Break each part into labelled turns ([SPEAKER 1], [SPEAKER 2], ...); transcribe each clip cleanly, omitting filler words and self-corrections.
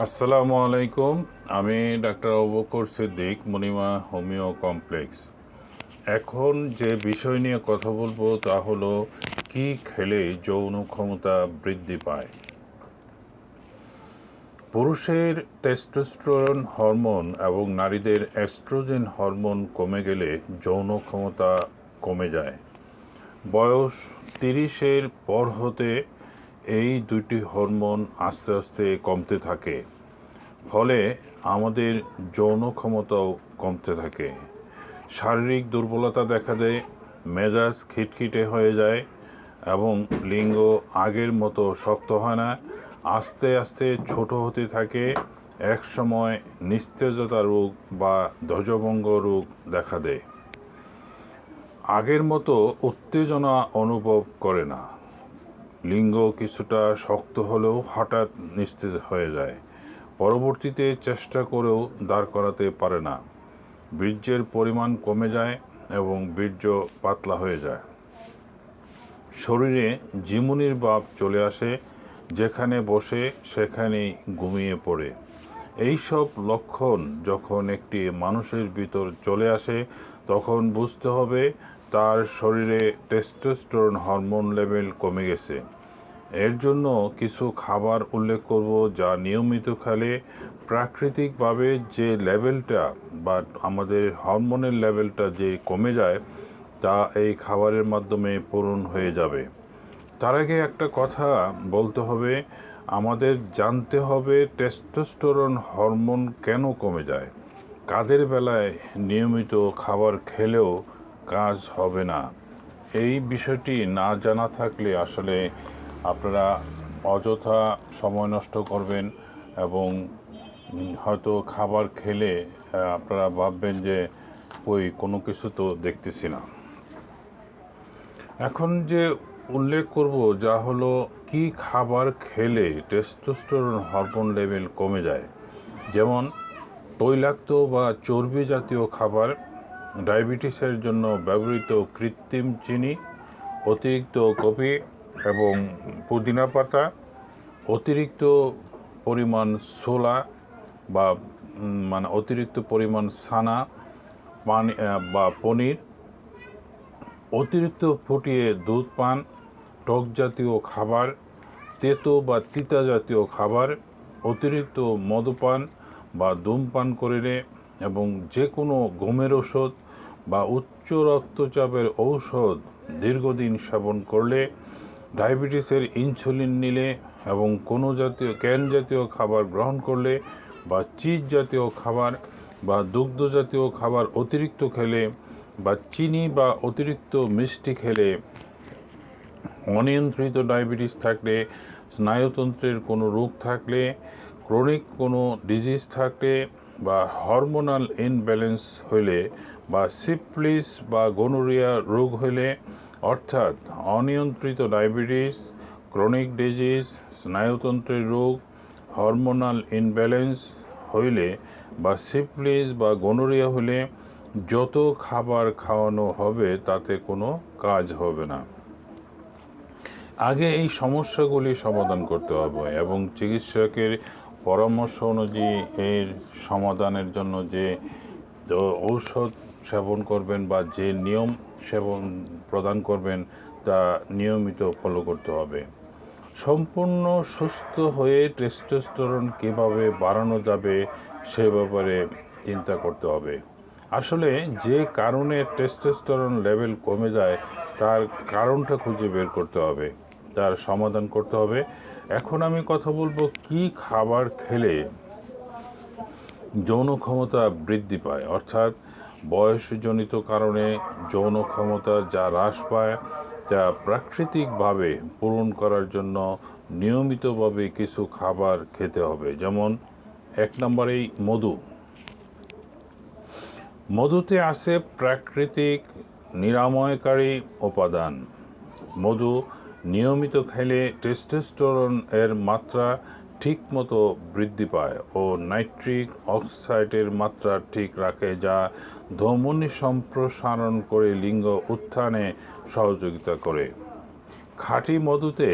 [SPEAKER 1] আসসালামু আলাইকুম। আমি doctor Abu Bakr Siddique, Monima homeo complex. এখন যে বিষয় নিয়ে কথা বলবো তা হলো কি খেলে যৌন ক্ষমতা বৃদ্ধি পায়। পুরুষের টেস্টোস্টেরন হরমোন এবং নারীদের এস্ট্রোজেন হরমোন কমে গেলে যৌন ক্ষমতা কমে যায়। বয়স 30-এর পর হতে এই দুইটি হরমোন আস্তে আস্তে কমতে থাকে, ফলে আমাদের যৌন ক্ষমতাও কমতে থাকে। শারীরিক দুর্বলতা দেখা দেয়, মেজাজ খিটখিটে হয়ে যায় এবং লিঙ্গ আগের মতো শক্ত হয় না, আস্তে আস্তে ছোট হতে থাকে। একসময় নিস্তেজতা রোগ বা ধ্বজভঙ্গ রোগ দেখা দেয়। আগের মতো উত্তেজনা অনুভব করে না, লিঙ্গ কিছুটা শক্ত হলেও হঠাৎ নিস্তেজ হয়ে যায়। পরবর্তীতে চেষ্টা করেও দাঁড় করাতে পারে না। বীর্যের পরিমাণ কমে যায় এবং বীর্য পাতলা হয়ে যায়। শরীরে ঝিমুনির ভাব চলে আসে, যেখানে বসে সেখানেই ঘুমিয়ে পড়ে। এইসব লক্ষণ যখন একটি মানুষের ভিতর চলে আসে তখন বুঝতে হবে তার শরীরে টেস্টোস্টেরন হরমোন লেভেল কমে গেছে। এর জন্য কিছু খাবার উল্লেখ করব যা নিয়মিত খেলে প্রাকৃতিকভাবে যে লেভেলটা বা আমাদের হরমোনের লেভেলটা যে কমে যায় তা এই খাবারের মাধ্যমে পূরণ হয়ে যাবে। তার আগে একটা কথা বলতে হবে, আমাদের জানতে হবে টেস্টোস্টেরন হরমোন কেন কমে যায়। কাদের বেলায় নিয়মিত খাবার খেলেও কাজ হবে না, এই বিষয়টি না জানা থাকলে আসলে আপনারা অযথা সময় নষ্ট করবেন এবং হয়তো খাবার খেলে আপনারা ভাববেন যে ওই কোনো কিছু তো দেখতেছি না। এখন যে উল্লেখ করব যা হলো কি খাবার খেলে টেস্টোস্টেরন হরমোন লেভেল কমে যায়। যেমন তৈলাক্ত বা চর্বি জাতীয় খাবার, ডায়াবেটিসের জন্য ব্যবহৃত কৃত্রিম চিনি, অতিরিক্ত কফি এবং পুদিনা পাতা, অতিরিক্ত পরিমাণ ছোলা বা অতিরিক্ত পরিমাণ ছানা, পানি বা পনির, অতিরিক্ত ফুটিয়ে দুধ পান, টক জাতীয় খাবার, তেতো বা তিতা জাতীয় খাবার, অতিরিক্ত মদ্যপান বা ধূমপান করলে এবং যে কোনো ঘুমের ওষুধ বা উচ্চ রক্তচাপের ঔষধ দীর্ঘদিন সেবন করলে, ডায়াবেটিসের ইনসুলিন নিলে এবং কোনো ক্যান জাতীয় খাবার গ্রহণ করলে বা চিজ জাতীয় খাবার বা দুগ্ধ জাতীয় খাবার অতিরিক্ত খেলে বা চিনি বা অতিরিক্ত মিষ্টি খেলে, অনিয়ন্ত্রিত ডায়াবেটিস থাকলে, স্নায়ুতন্ত্রের কোনো রোগ থাকলে, ক্রনিক কোনো ডিজিজ থাকলে বা হরমোনাল ইনব্যালেন্স হইলে বা সিফিলিস বা গনোরিয়া রোগ হইলে, অর্থাৎ অনিয়ন্ত্রিত ডায়াবেটিস, ক্রনিক ডিজিজ, স্নায়ুতন্ত্রের রোগ, হরমোনাল ইনব্যালেন্স হইলে বা সিফিলিস বা গনোরিয়া হলে যত খাবার খাওয়ানো হবে তাতে কোনো কাজ হবে না। আগে এই সমস্যাগুলি সমাধান করতে হবে এবং চিকিৎসকের পরামর্শ অনুযায়ী এর সমাধানের জন্য যে ঔষধ সেবন করবেন বা যে নিয়ম সেবন প্রদান করবেন তা নিয়মিত ফলো করতে হবে। সম্পূর্ণ সুস্থ হয়ে টেস্টোস্টেরন কীভাবে বাড়ানো যাবে সে ব্যাপারে চিন্তা করতে হবে। আসলে যে কারণে টেস্টোস্টেরন লেভেল কমে যায় তার কারণটা খুঁজে বের করতে হবে, তার সমাধান করতে হবে। এখন আমি কথা বলবো কি খাবার খেলে যৌন ক্ষমতা বৃদ্ধি পায়, অর্থাৎ বয়সজনিত কারণে যৌন ক্ষমতা যা হ্রাস পায় তা প্রাকৃতিকভাবে পূরণ করার জন্য নিয়মিতভাবে কিছু খাবার খেতে হবে। যেমন 1 নম্বরেই মধু। মধুতে আছে প্রাকৃতিক নিরাময়কারী উপাদান। মধু নিয়মিত খেলে টেস্টোস্টেরন এর মাত্রা ঠিকমতো বৃদ্ধি পায় ও নাইট্রিক অক্সাইডের মাত্রা ঠিক রাখে, যা ধমনী সম্প্রসারণ করে লিঙ্গ উত্থানে সহযোগিতা করে। খাঁটি মধুতে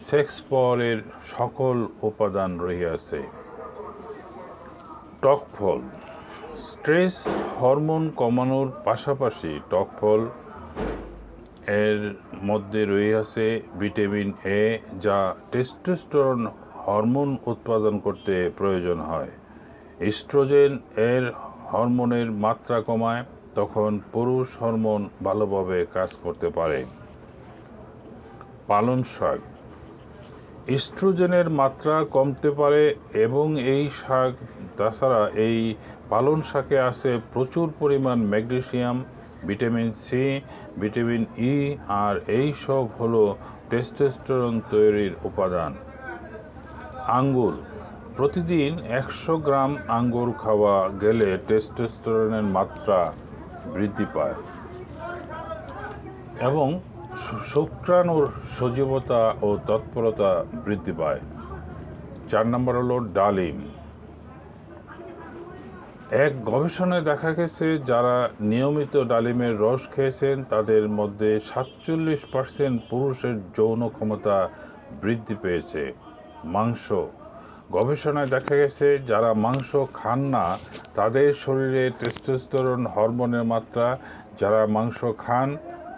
[SPEAKER 1] সেক্স পাওয়ারের সকল উপাদান রহিয়াছে। টক ফল স্ট্রেস হরমোন কমানোর পাশাপাশি টক ফল এর মধ্যে রয়েছে ভিটামিন এ, যা টেস্টোস্টেরন হরমোন উৎপাদন করতে প্রয়োজন হয়। ইস্ট্রোজেন এর হরমোনের মাত্রা কমায়, তখন পুরুষ হরমোন ভালোভাবে কাজ করতে পারে। পালং শাক ইস্ট্রোজেনের মাত্রা কমতে পারে এবং এই শাক তাছাড়া এই পালং শাকে আছে প্রচুর পরিমাণ magnesium, vitamin C, vitamin E, আর এই সব হলো টেস্টোস্টেরন তৈরির উপাদান। আঙ্গুর প্রতিদিন 100 গ্রাম আঙ্গুর খাওয়া গেলে টেস্টোস্টেরনের মাত্রা বৃদ্ধি পায় এবং শুক্রাণুর সজীবতা ও তৎপরতা বৃদ্ধি পায়। 4 নম্বর হলো ডালিম। এক গবেষণায় দেখা গেছে যারা নিয়মিত ডালিমের রস খেয়েছেন তাদের মধ্যে 47% পুরুষের যৌন ক্ষমতা বৃদ্ধি পেয়েছে। মাংস গবেষণায় দেখা গেছে যারা মাংস খান না তাদের শরীরে টেস্টোস্টেরন হরমোনের মাত্রা যারা মাংস খান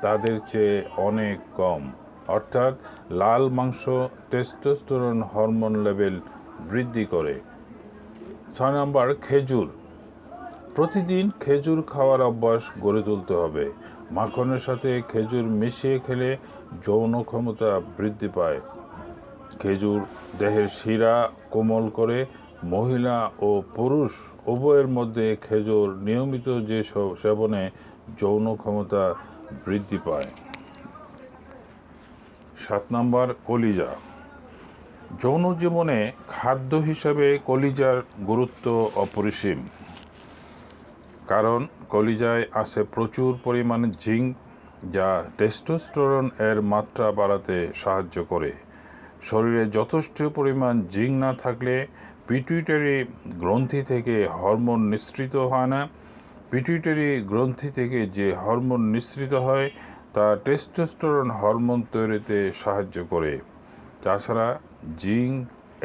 [SPEAKER 1] তাদের চেয়ে অনেক কম, অর্থাৎ লাল মাংস টেস্টোস্টেরন হরমোন লেভেল বৃদ্ধি করে। 6 নম্বর খেজুর। প্রতিদিন খেজুর খাওয়ার অভ্যাস গড়ে তুলতে হবে। মাখনের সাথে খেজুর মিশিয়ে খেলে যৌন ক্ষমতা বৃদ্ধি পায়। খেজুর দেহের শিরা কোমল করে। মহিলা ও পুরুষ উভয়ের মধ্যে খেজুর নিয়মিত সেবনে যৌন ক্ষমতা বৃদ্ধি পায়। 7 নম্বর কলিজা। যৌন জীবনে খাদ্য হিসাবে কলিজার গুরুত্ব অপরিসীম, কারণ কলিজায় আছে প্রচুর পরিমাণে জিঙ্ক, যা টেস্টোস্টেরন এর মাত্রা বাড়াতে সাহায্য করে। শরীরে যথেষ্ট পরিমাণ জিঙ্ক না থাকলে পিটুইটারি গ্রন্থি থেকে হরমোন নিঃসৃত হয় না। পিটুইটারি গ্রন্থি থেকে যে হরমোন নিঃসৃত হয় তা টেস্টোস্টেরন হরমোন তৈরিতে সাহায্য করে। তাছাড়া জিঙ্ক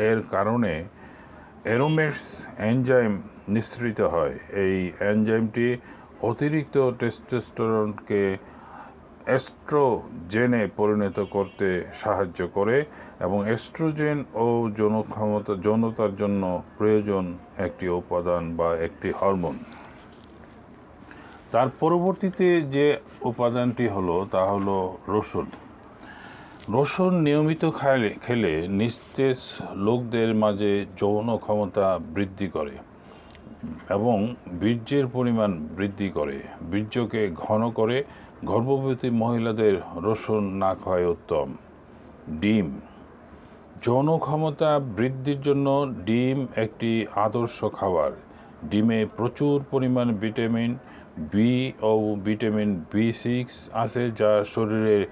[SPEAKER 1] এর কারণে অ্যারোমেস এনজাইম নিঃসৃত হয়। এই এনজাইমটি অতিরিক্ত টেস্টোস্টেরনকে এস্ট্রোজেনে পরিণত করতে সাহায্য করে এবং এস্ট্রোজেন ও যৌনতার জন্য প্রয়োজন একটি উপাদান বা একটি হরমোন। তার পরবর্তীতে যে উপাদানটি হলো তা হলো রসুন। রসুন নিয়মিত খেলে নিস্তেজ লোকদের মাঝে যৌন ক্ষমতা বৃদ্ধি করে এবং বীর্যের পরিমাণ বৃদ্ধি করে, বীর্যকে ঘন করে। গর্ভবতী মহিলাদের রসুন না খাওয়াই উত্তম। ডিম। যৌন ক্ষমতা বৃদ্ধির জন্য ডিম একটি আদর্শ খাবার। ডিমে প্রচুর পরিমাণ ভিটামিন বি ও ভিটামিন B6 আছে, যা শরীরের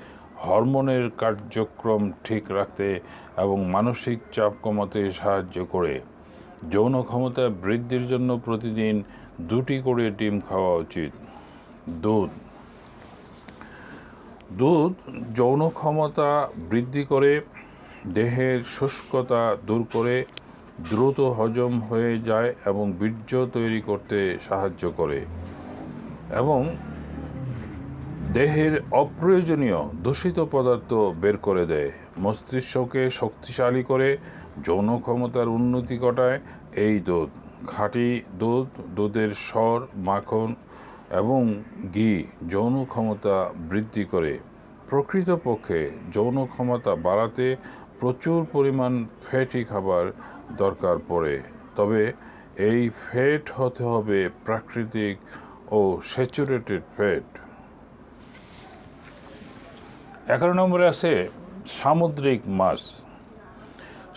[SPEAKER 1] হরমোনের কার্যক্রম ঠিক রাখতে এবং মানসিক চাপ কমাতে সাহায্য করে। যৌন ক্ষমতা বৃদ্ধির জন্য প্রতিদিন 2টি করে ডিম খাওয়া উচিত। দুধ যৌন ক্ষমতা বৃদ্ধি করে, দেহের শুষ্কতা দূর করে, দ্রুত হজম হয়ে যায় এবং বীর্য তৈরি করতে সাহায্য করে এবং দেহের অপ্রয়োজনীয় দূষিত পদার্থ বের করে দেয়। মস্তিষ্ককে শক্তিশালী করে, যৌন ক্ষমতার উন্নতি ঘটায় এই দুধ। খাঁটি দুধের সর, মাখন এবং ঘি যৌন ক্ষমতা বৃদ্ধি করে। প্রকৃতপক্ষে যৌন ক্ষমতা বাড়াতে প্রচুর পরিমাণ ফ্যাটি খাবার দরকার পড়ে, তবে এই ফ্যাট হতে হবে প্রাকৃতিক ও স্যাচুরেটেড ফ্যাট। 11 নম্বরে আছে সামুদ্রিক মাছ।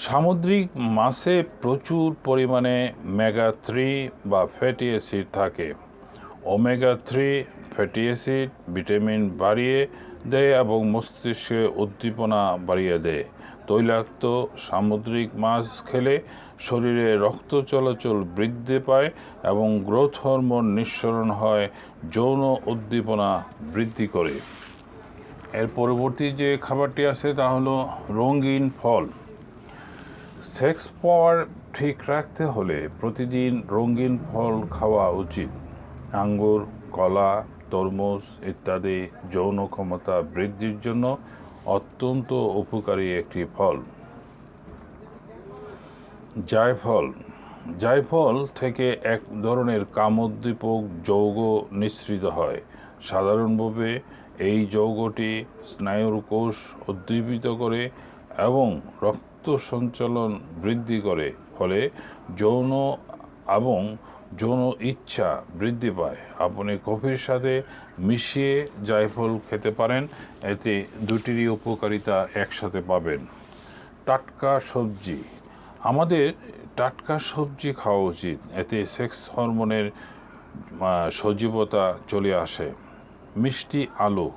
[SPEAKER 1] সামুদ্রিক মাছে প্রচুর পরিমাণে মেগা-3 বা ফ্যাটি অ্যাসিড থাকে। ওমেগা-3 ফ্যাটি অ্যাসিড ভিটামিন বাড়িয়ে দেয় এবং মস্তিষ্কে উদ্দীপনা বাড়িয়ে দেয়। তৈলাক্ত সামুদ্রিক মাছ খেলে শরীরে রক্ত চলাচল বৃদ্ধি পায় এবং গ্রোথ হরমোন নিঃসরণ হয়, যৌন উদ্দীপনা বৃদ্ধি করে। এর পরবর্তী যে খাবারটি আছে তা হলো রঙিন ফল। সেক্স পাওয়ার ঠিক রাখতে হলে প্রতিদিন রঙিন ফল খাওয়া উচিত। আঙ্গুর, কলা, তরমুজ ইত্যাদি যৌন ক্ষমতা বৃদ্ধির জন্য অত্যন্ত উপকারী একটি ফল। জায়ফল। জায়ফল থেকে এক ধরনের কামোদ্দীপক যৌগ নিঃসৃত হয়। সাধারণভাবে এই যৌগটি স্নায়ুর কোষ উদ্দীপিত করে এবং রক্ত সঞ্চালন বৃদ্ধি করে, ফলে যৌন এবং যৌন ইচ্ছা বৃদ্ধি পায়। আপনি কফির সাথে মিশিয়ে জায়ফল খেতে পারেন, এতে দুটিরই উপকারিতা একসাথে পাবেন। টাটকা সবজি। আমাদের টাটকা সবজি খাওয়া উচিত, এতে সেক্স হরমোনের সজীবতা চলে আসে। মিষ্টি আলু,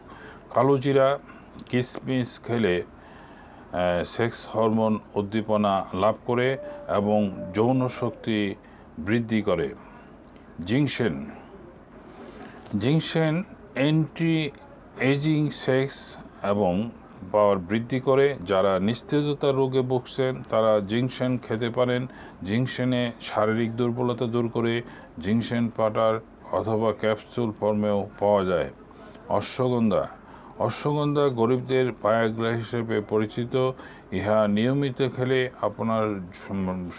[SPEAKER 1] কালোজিরা, কিশমিশ খেলে সেক্স হরমোন উদ্দীপনা লাভ করে এবং যৌন শক্তি বৃদ্ধি করে। Ginseng. Ginseng anti ageing sex এবং পাওয়ার বৃদ্ধি করে। যারা নিস্তেজতা রোগে ভুগছেন তারা জিংসেন খেতে পারেন। জিংসেনে শারীরিক দুর্বলতা দূর করে। জিংসেন পাউডার অথবা ক্যাপসুল ফর্মেও পাওয়া যায়। অশ্বগন্ধা। অশ্বগন্ধা গরিবদের ভায়াগ্রা হিসেবে পরিচিত। ইহা নিয়মিত খেলে আপনার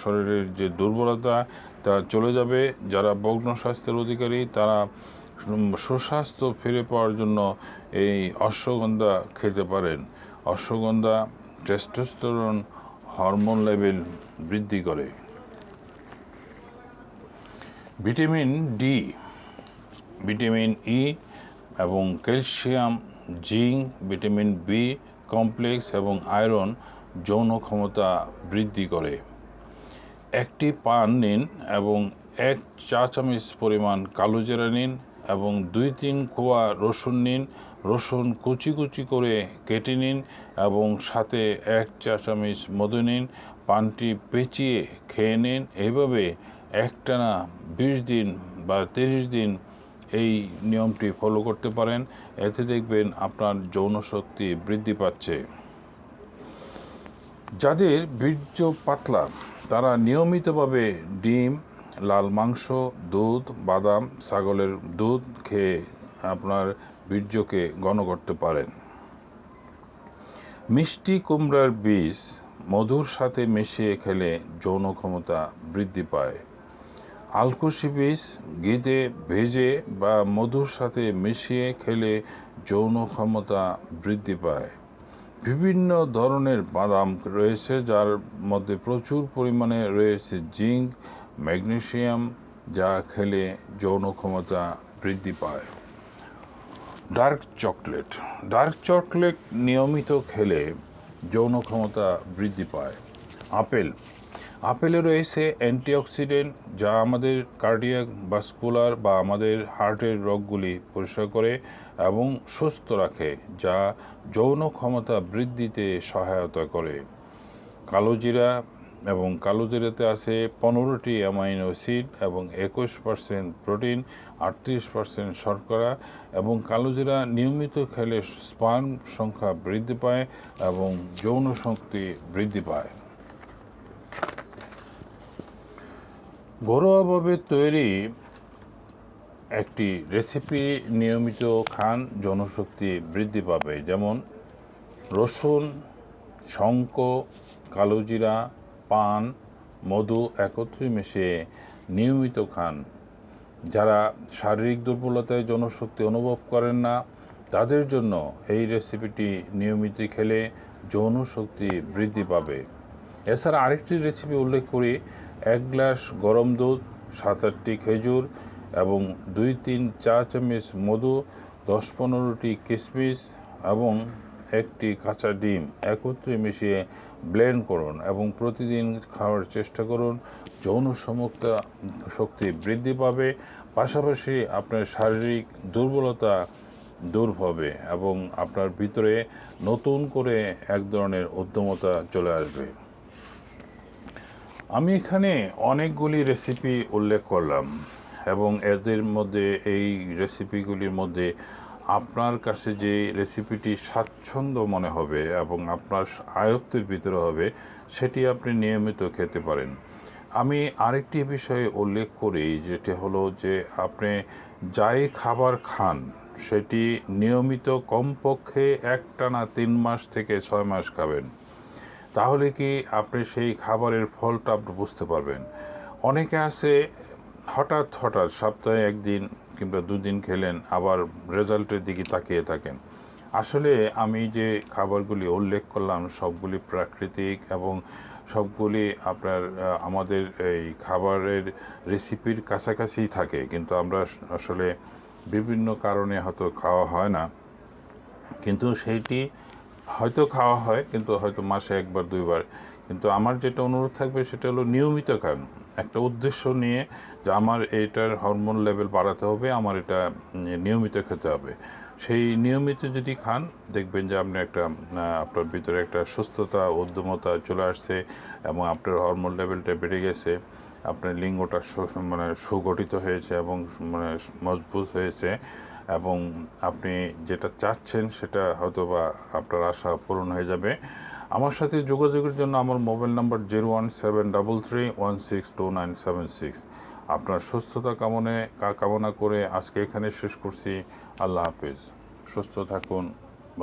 [SPEAKER 1] শরীরের যে দুর্বলতা তা চলে যাবে। যারা ভগ্ন স্বাস্থ্যের অধিকারী তারা সুস্বাস্থ্য ফিরে পাওয়ার জন্য এই অশ্বগন্ধা খেতে পারেন। অশ্বগন্ধা টেস্টোস্টেরন হরমোন লেভেল বৃদ্ধি করে। ভিটামিন ডি, ভিটামিন ই এবং calcium, zinc, vitamin B complex এবং আয়রন যৌন ক্ষমতা বৃদ্ধি করে। একটি পান নিন এবং 1 চা চামচ পরিমাণ কালোজিরা নিন এবং 2-3 কোয়া রসুন নিন। রসুন কুচি কুচি করে কেটে নিন এবং সাথে 1 চা চামচ মধু নিন। পানটি পেঁচিয়ে খেয়ে নিন। এইভাবে একটানা 20 দিন বা 30 দিন এই নিয়মটি ফলো করতে পারেন। এতে দেখবেন আপনার যৌন শক্তি বৃদ্ধি পাচ্ছে। যাদের বীর্য পাতলা তারা নিয়মিতভাবে ডিম, লাল মাংস, দুধ, বাদাম, ছাগলের দুধ খেয়ে আপনার বীর্যকে ঘন করতে পারেন। মিষ্টি কুমড়ার বীজ মধুর সাথে মিশিয়ে খেলে যৌন ক্ষমতা বৃদ্ধি পায়। আলকুশি বীজ ঘিতে ভেজে বা মধুর সাথে মিশিয়ে খেলে যৌন ক্ষমতা বৃদ্ধি পায়। বিভিন্ন ধরনের বাদাম রয়েছে যার মধ্যে প্রচুর পরিমাণে রয়েছে জিঙ্ক, ম্যাগনেসিয়াম, যা খেলে যৌন ক্ষমতা বৃদ্ধি পায়। Dark chocolate. ডার্ক চকলেট নিয়মিত খেলে যৌন ক্ষমতা বৃদ্ধি পায়। আপেল। আপেলে রয়েছে অ্যান্টিঅক্সিডেন্ট যা আমাদের কার্ডিয়াক, ভাস্কুলার বা আমাদের হার্টের রোগগুলি পরিষ্কার করে এবং সুস্থ রাখে, যা যৌন ক্ষমতা বৃদ্ধিতে সহায়তা করে। কালোজিরা এবং কালোজিরাতে আছে 15টি অ্যামাইনো অ্যাসিড এবং 21% প্রোটিন, 38% শর্করা এবং কালোজিরা নিয়মিত খেলে স্পার্ম সংখ্যা বৃদ্ধি পায় এবং যৌন শক্তি বৃদ্ধি পায়। ঘরোয়াভাবে তৈরি একটি রেসিপি নিয়মিত খান, যৌনশক্তি বৃদ্ধি পাবে। যেমন রসুন, শঙ্খ, কালোজিরা, পান, মধু একত্রে মিশিয়ে নিয়মিত খান। যারা শারীরিক দুর্বলতায় যৌনশক্তি অনুভব করেন না তাদের জন্য এই রেসিপিটি নিয়মিত খেলে যৌনশক্তি বৃদ্ধি পাবে। এছাড়া আরেকটি রেসিপি উল্লেখ করি। 1 গ্লাস গরম দুধ, 7-8টি খেজুর এবং 2-3 চা চামচ মধু, 10-15টি কিশমিশ এবং 1টি কাঁচা ডিম একত্রে মিশিয়ে ব্লেন্ড করুন এবং প্রতিদিন খাওয়ার চেষ্টা করুন। যৌন শক্তি বৃদ্ধি পাবে, পাশাপাশি আপনার শারীরিক দুর্বলতা দূর হবে এবং আপনার ভিতরে নতুন করে এক ধরনের উদ্যমতা চলে আসবে। আমি এখানে অনেকগুলি রেসিপি উল্লেখ করলাম এবং এদের মধ্যে এই রেসিপিগুলির মধ্যে আপনার কাছে যে রেসিপিটি স্বাচ্ছন্দ্য মনে হবে এবং আপনার আয়ত্তের ভিতরে হবে সেটি আপনি নিয়মিত খেতে পারেন। আমি আরেকটি বিষয়ে উল্লেখ করি, যেটি হলো যে আপনি যাই খাবার খান সেটি নিয়মিত কমপক্ষে একটানা 3 মাস থেকে 6 মাস খাবেন। তাহলে কি আপনি সেই খাবারের ফলটা আপনি বুঝতে পারবেন। অনেকে আছে হঠাৎ হঠাৎ সপ্তাহে 1 দিন কিংবা 2 দিন খেলেন, আবার রেজাল্টের দিকে তাকিয়ে থাকেন। আসলে আমি যে খাবারগুলি উল্লেখ করলাম সবগুলি প্রাকৃতিক এবং সবগুলি আপনার আমাদের এই খাবারের রেসিপির কাছাকাছিই থাকে, কিন্তু আমরা আসলে বিভিন্ন কারণে হয়তো খাওয়া হয় না। কিন্তু সেইটি হয়তো খাওয়া হয়, কিন্তু হয়তো মাসে 1 বার 2 বার। কিন্তু আমার যেটা অনুরোধ থাকবে সেটা হলো নিয়মিত খান, একটা উদ্দেশ্য নিয়ে যে আমার এইটার হরমোন লেভেল বাড়াতে হবে, আমার এটা নিয়মিত খেতে হবে। সেই নিয়মিত যদি খান দেখবেন যে আপনি একটা আপনার ভিতরে একটা সুস্থতা উদ্যমতা চলে আসছে এবং আপনার হরমোন লেভেলটা বেড়ে গেছে, আপনার লিঙ্গটা মানে সুগঠিত হয়েছে এবং মানে মজবুত হয়েছে, এবং আপনি যেটা চাচ্ছেন সেটা হয়তো বা আপনার আশা পূরণ হয়ে যাবে। আমার সাথে যোগাযোগের জন্য আমার মোবাইল নাম্বার 01733162976। আপনার সুস্থতা কামনা করে আজকে এখানে শেষ করছি। আল্লাহ হাফেজ। সুস্থ থাকুন।